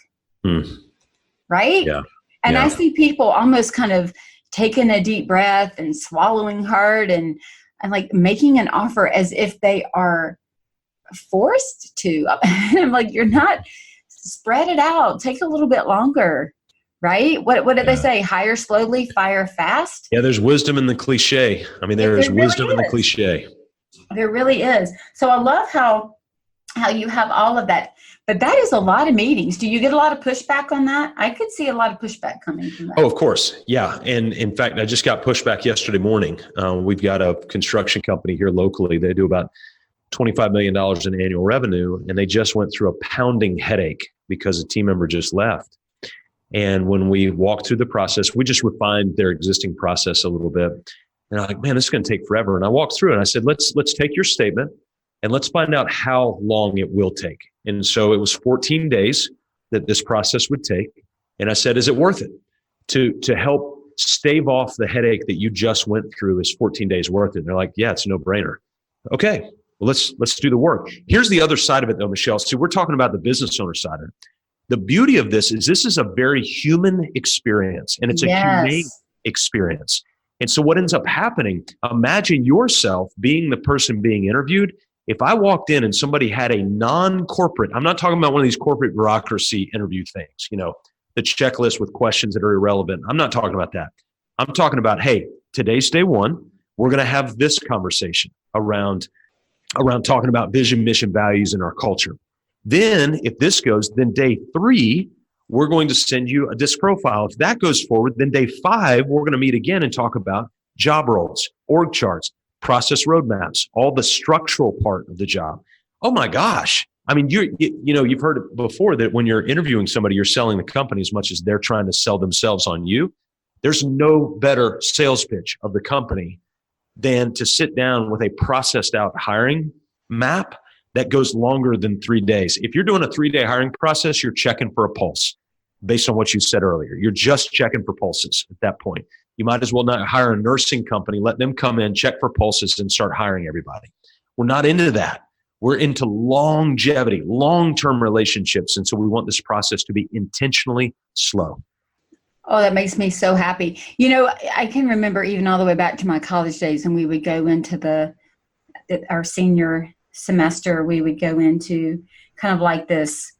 right? Yeah. And I see people almost kind of taking a deep breath and swallowing hard and like making an offer as if they are forced to. I'm like, you're not. Spread it out. Take a little bit longer, right? What did they say? Hire slowly, fire fast. Yeah, there's wisdom in the cliche. I mean, there is wisdom in the cliche. There really is. So I love how you have all of that. But that is a lot of meetings. Do you get a lot of pushback on that? I could see a lot of pushback coming from that. Oh, of course. Yeah. And in fact, I just got pushback yesterday morning. We've got a construction company here locally. They do about $25 million in annual revenue, and they just went through a pounding headache because a team member just left. And when we walked through the process, we just refined their existing process a little bit. And I'm like, man, this is going to take forever. And I walked through and I said, let's take your statement and let's find out how long it will take. And so it was 14 days that this process would take. And I said, is it worth it to help stave off the headache that you just went through? Is 14 days worth it? And they're like, yeah, it's a no-brainer. Okay. Well, let's do the work. Here's the other side of it, though, Michele. So we're talking about the business owner side of it. The beauty of this is a very human experience, and it's a humane experience. And so what ends up happening, imagine yourself being the person being interviewed. If I walked in and somebody had a non-corporate, I'm not talking about one of these corporate bureaucracy interview things, that the checklist with questions that are irrelevant. I'm not talking about that. I'm talking about, hey, today's day one. We're going to have this conversation around talking about vision, mission, values, and our culture. Then if this goes, then day 3, we're going to send you a disc profile. If that goes forward, then day 5, we're going to meet again and talk about job roles, org charts, process roadmaps, all the structural part of the job. Oh my gosh. I mean, you've heard it before that when you're interviewing somebody, you're selling the company as much as they're trying to sell themselves on you. There's no better sales pitch of the company than to sit down with a processed out hiring map that goes longer than 3 days. If you're doing a 3-day hiring process, you're checking for a pulse based on what you said earlier. You're just checking for pulses at that point. You might as well not hire a nursing company, let them come in, check for pulses, and start hiring everybody. We're not into that. We're into longevity, long-term relationships. And so we want this process to be intentionally slow. Oh, that makes me so happy. You know, I can remember even all the way back to my college days, and we would go into our senior semester, we would go into kind of like this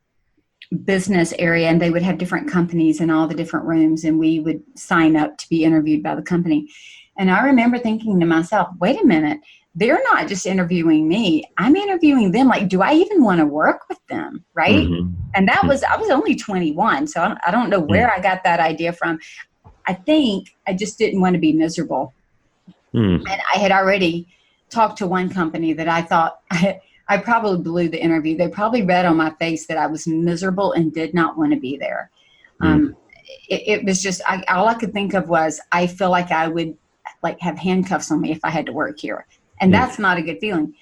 business area, and they would have different companies in all the different rooms, and we would sign up to be interviewed by the company. And I remember thinking to myself, wait a minute, they're not just interviewing me, I'm interviewing them. Like, do I even want to work with them? Right. Mm-hmm. And I was only 21. So I don't know where I got that idea from. I think I just didn't want to be miserable. And I had already talked to one company that I thought I probably blew the interview. They probably read on my face that I was miserable and did not want to be there. It was just, all I could think of was, I feel like I would like have handcuffs on me if I had to work here. And that's not a good feeling.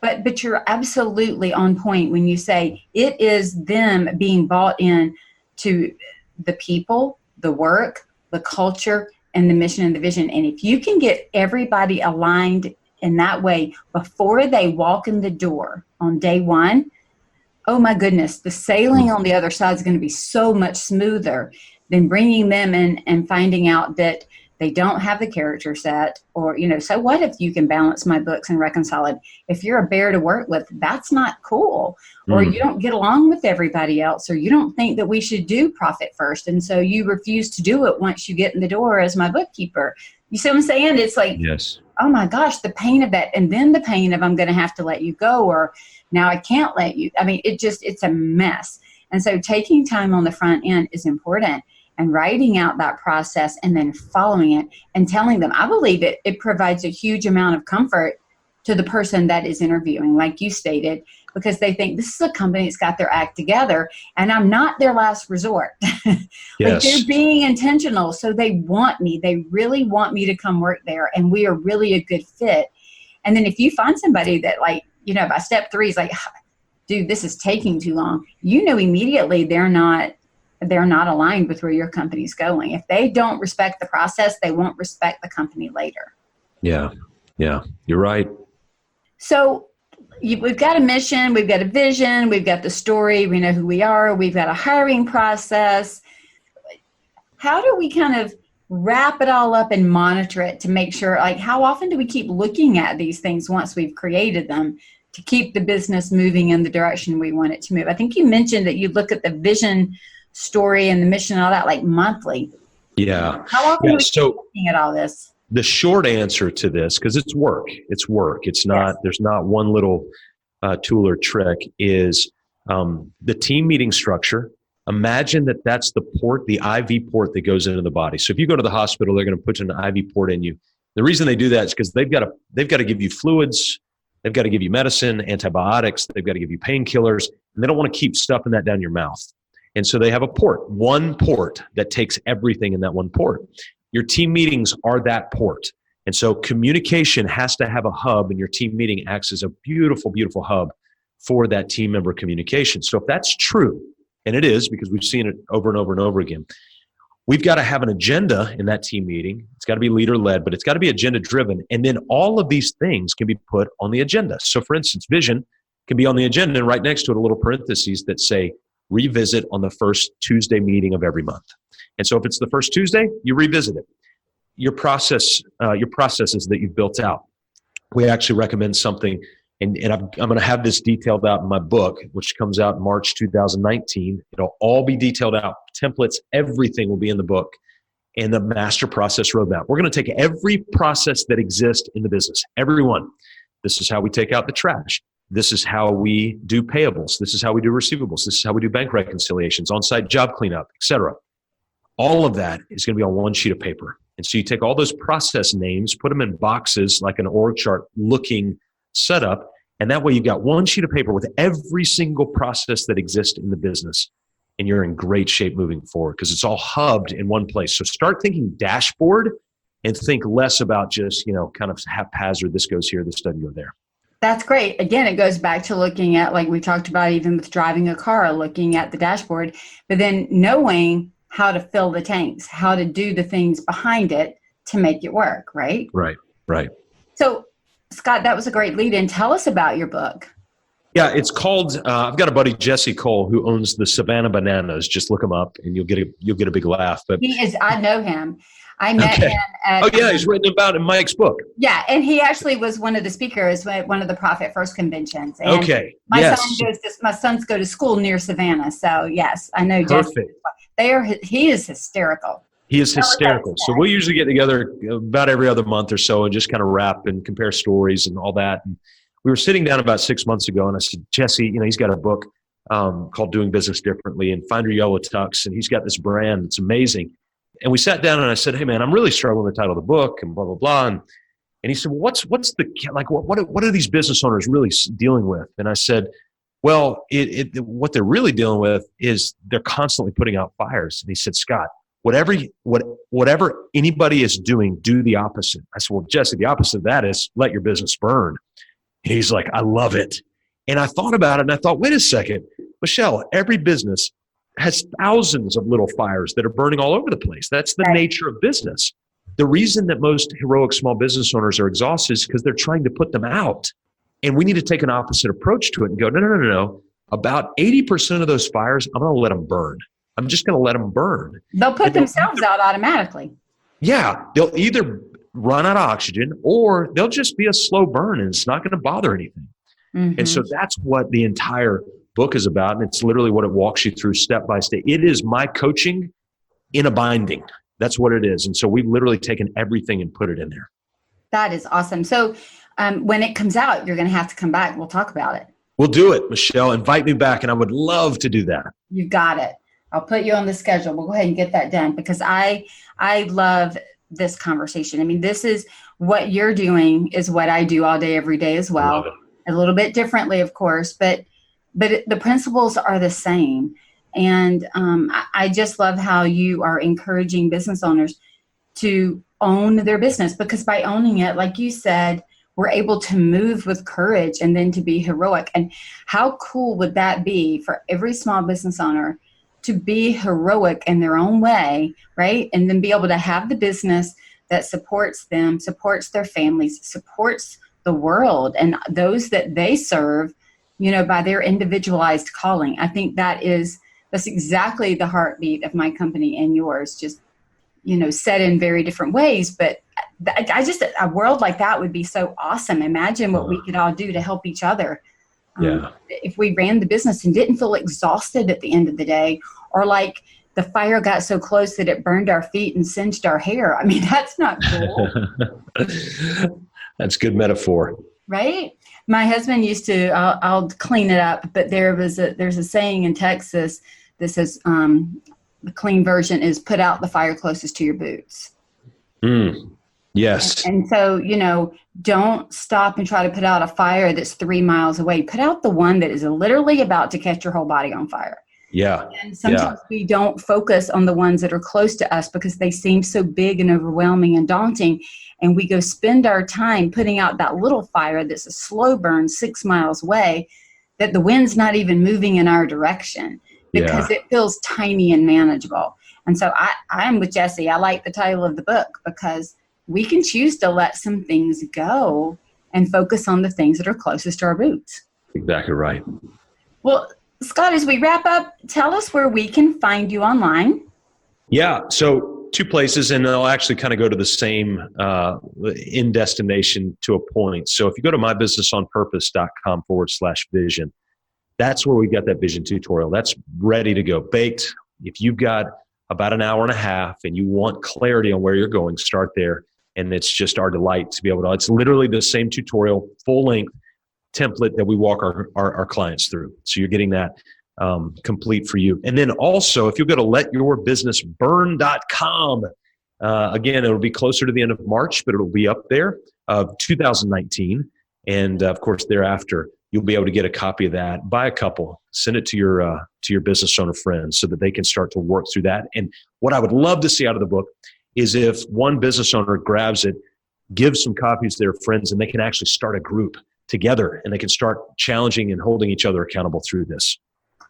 But you're absolutely on point when you say it is them being bought in to the people, the work, the culture, and the mission and the vision. And if you can get everybody aligned in that way before they walk in the door on day 1, oh my goodness, the sailing on the other side is going to be so much smoother than bringing them in and finding out that they don't have the character set, or, so what if you can balance my books and reconcile it? If you're a bear to work with, that's not cool. Or you don't get along with everybody else, or you don't think that we should do profit first. And so you refuse to do it once you get in the door as my bookkeeper. You see what I'm saying? It's like, yes. Oh my gosh, the pain of that. And then the pain of I'm going to have to let you go, or now I can't let you. I mean, it's a mess. And so taking time on the front end is important. And writing out that process and then following it and telling them, I believe it provides a huge amount of comfort to the person that is interviewing, like you stated, because they think this is a company that's got their act together and I'm not their last resort. Yes. Like, they're being intentional. So they want me. They really want me to come work there, and we are really a good fit. And then if you find somebody that, like, by step 3 is like, dude, this is taking too long, immediately they're not aligned with where your company's going. If they don't respect the process, they won't respect the company later. Yeah, you're right. So we've got a mission, we've got a vision, we've got the story, we know who we are, we've got a hiring process. How do we kind of wrap it all up and monitor it to make sure, like, how often do we keep looking at these things once we've created them to keep the business moving in the direction we want it to move? I think you mentioned that you look at the vision story and the mission and all that, like, monthly. Yeah. How often are we looking at all this? The short answer to this, because it's work. It's not, yes. There's not one little tool or trick, is the team meeting structure. Imagine that's the port, the IV port that goes into the body. So if you go to the hospital, they're going to put an IV port in you. The reason they do that is because they've got to give you fluids, they've got to give you medicine, antibiotics, they've got to give you painkillers, and they don't want to keep stuffing that down your mouth. And so they have one port that takes everything in that one port. Your team meetings are that port. And so communication has to have a hub, and your team meeting acts as a beautiful, beautiful hub for that team member communication. So if that's true, and it is, because we've seen it over and over and over again, we've got to have an agenda in that team meeting. It's got to be leader-led, but it's got to be agenda-driven. And then all of these things can be put on the agenda. So for instance, vision can be on the agenda, and right next to it, a little parentheses that say, revisit on the first Tuesday meeting of every month. And so if it's the first Tuesday, you revisit it. Your processes that you've built out. We actually recommend something And I'm going to have this detailed out in my book, which comes out in March 2019. It'll all be detailed out. Templates, everything will be in the book. And the master process roadmap. We're going to take every process that exists in the business, everyone. This is how we take out the trash. This is how we do payables. This is how we do receivables. This is how we do bank reconciliations, on-site job cleanup, etc. All of that is going to be on one sheet of paper. And so you take all those process names, put them in boxes like an org chart looking setup, and that way you've got one sheet of paper with every single process that exists in the business, and you're in great shape moving forward because it's all hubbed in one place. So start thinking dashboard and think less about just, kind of haphazard, this goes here, this doesn't go there. That's great. Again, it goes back to looking at, like we talked about, even with driving a car, looking at the dashboard, but then knowing how to fill the tanks, how to do the things behind it to make it work, right? Right. So, Scott, that was a great lead in. Tell us about your book. Yeah, it's called, I've got a buddy, Jesse Cole, who owns the Savannah Bananas. Just look him up and you'll get a big laugh. But I know him. I met him at... Oh, yeah, he's written about in Mike's book. Yeah, and he actually was one of the speakers at one of the Profit First conventions. And okay, my sons go to school near Savannah, so yes, I know Jesse. Perfect. He is hysterical. He is hysterical. So we'll usually get together about every other month or so and just kind of rap and compare stories and all that. And we were sitting down about 6 months ago, and I said, Jesse, he's got a book called Doing Business Differently, and Find Your Yellow Tux, and he's got this brand. It's amazing. And we sat down and I said, hey man, I'm really struggling with the title of the book and blah, blah, blah. And he said, well, what are these business owners really dealing with? And I said, well, what they're really dealing with is they're constantly putting out fires. And he said, Scott, whatever anybody is doing, do the opposite. I said, well, Jesse, the opposite of that is let your business burn. And he's like, I love it. And I thought about it and I thought, wait a second, Michele, every business has thousands of little fires that are burning all over the place. That's the nature of business. The reason that most heroic small business owners are exhausted is because they're trying to put them out. And we need to take an opposite approach to it and go, no. About 80% of those fires, I'm going to let them burn. I'm just going to let them burn. They'll put themselves out automatically. Yeah. They'll either run out of oxygen or they'll just be a slow burn and it's not going to bother anything. Mm-hmm. And so that's what the entire book is about, and it's literally what it walks you through step by step. It is my coaching in a binding. That's what it is. And so we've literally taken everything and put it in there. That is awesome. So when it comes out, you're going to have to come back. We'll talk about it. We'll do it, Michele. Invite me back, and I would love to do that. You got it. I'll put you on the schedule. We'll go ahead and get that done because I love this conversation. This is what you're doing is what I do all day, every day as well. A little bit differently, of course, but the principles are the same. And I just love how you are encouraging business owners to own their business, because by owning it, like you said, we're able to move with courage and then to be heroic. And how cool would that be for every small business owner to be heroic in their own way, right? And then be able to have the business that supports them, supports their families, supports the world and those that they serve, by their individualized calling. I think that's exactly the heartbeat of my company and yours, just, said in very different ways. But a world like that would be so awesome. Imagine what we could all do to help each other. If we ran the business and didn't feel exhausted at the end of the day, or like the fire got so close that it burned our feet and singed our hair. That's not cool. That's good metaphor. Right? My husband used to, I'll clean it up, but there's a saying in Texas that says, the clean version is put out the fire closest to your boots. Yes. And so, don't stop and try to put out a fire that's 3 miles away. Put out the one that is literally about to catch your whole body on fire. Yeah. And sometimes we don't focus on the ones that are close to us because they seem so big and overwhelming and daunting. And we go spend our time putting out that little fire that's a slow burn 6 miles away, that the wind's not even moving in our direction because it feels tiny and manageable. And so I'm with Jesse. I like the title of the book because we can choose to let some things go and focus on the things that are closest to our boots. Exactly right. Well, Scott, as we wrap up, tell us where we can find you online. Yeah. So two places, and they'll actually kind of go to the same in destination to a point. So if you go to mybusinessonpurpose.com/vision, that's where we got that vision tutorial. That's ready to go, baked. If you've got about an hour and a half and you want clarity on where you're going, start there. And it's just our delight to be able to, it's literally the same tutorial, full length template that we walk our clients through. So you're getting that complete for you. And then also, if you go to letyourbusinessburn.com, again, it'll be closer to the end of March, but it'll be up there of 2019. And of course, thereafter, you'll be able to get a copy of that. Buy a couple, send it to your business owner friends so that they can start to work through that. And what I would love to see out of the book is if one business owner grabs it, gives some copies to their friends, and they can actually start a group together and they can start challenging and holding each other accountable through this.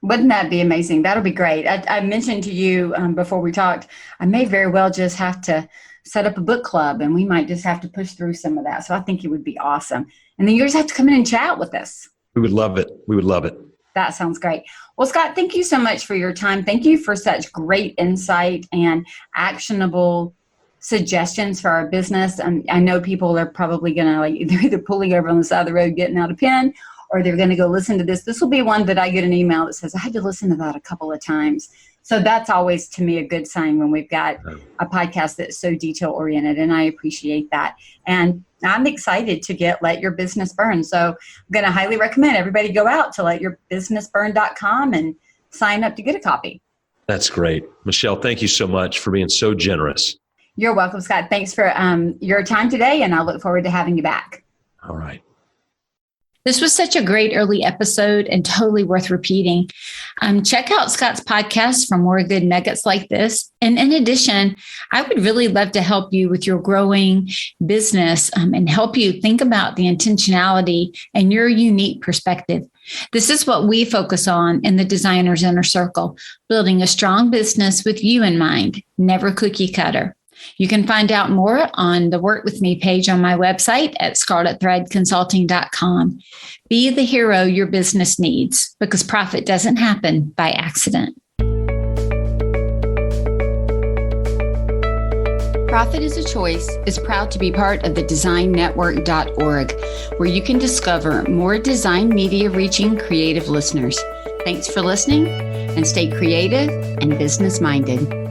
Wouldn't that be amazing? That'll be great. I mentioned to you before we talked, I may very well just have to set up a book club, and we might just have to push through some of that. So I think it would be awesome. And then you just have to come in and chat with us. We would love it. We would love it. That sounds great. Well, Scott, thank you so much for your time. Thank you for such great insight and actionable suggestions for our business. I know people are probably going to they're either pulling over on the side of the road, getting out a pen, or they're going to go listen to this. This will be one that I get an email that says, I had to listen to that a couple of times. So that's always, to me, a good sign when we've got a podcast that's so detail-oriented, and I appreciate that. And I'm excited to Let Your Business Burn. So I'm going to highly recommend everybody go out to letyourbusinessburn.com and sign up to get a copy. That's great. Michele, thank you so much for being so generous. You're welcome, Scott. Thanks for your time today, and I look forward to having you back. All right. This was such a great early episode and totally worth repeating. Check out Scott's podcast for more good nuggets like this. And in addition, I would really love to help you with your growing business and help you think about the intentionality and your unique perspective. This is what we focus on in the Designer's Inner Circle, building a strong business with you in mind, never cookie cutter. You can find out more on the Work With Me page on my website at scarletthreadconsulting.com. Be the hero your business needs, because profit doesn't happen by accident. Profit is a Choice is proud to be part of the designnetwork.org, where you can discover more design media reaching creative listeners. Thanks for listening, and stay creative and business minded.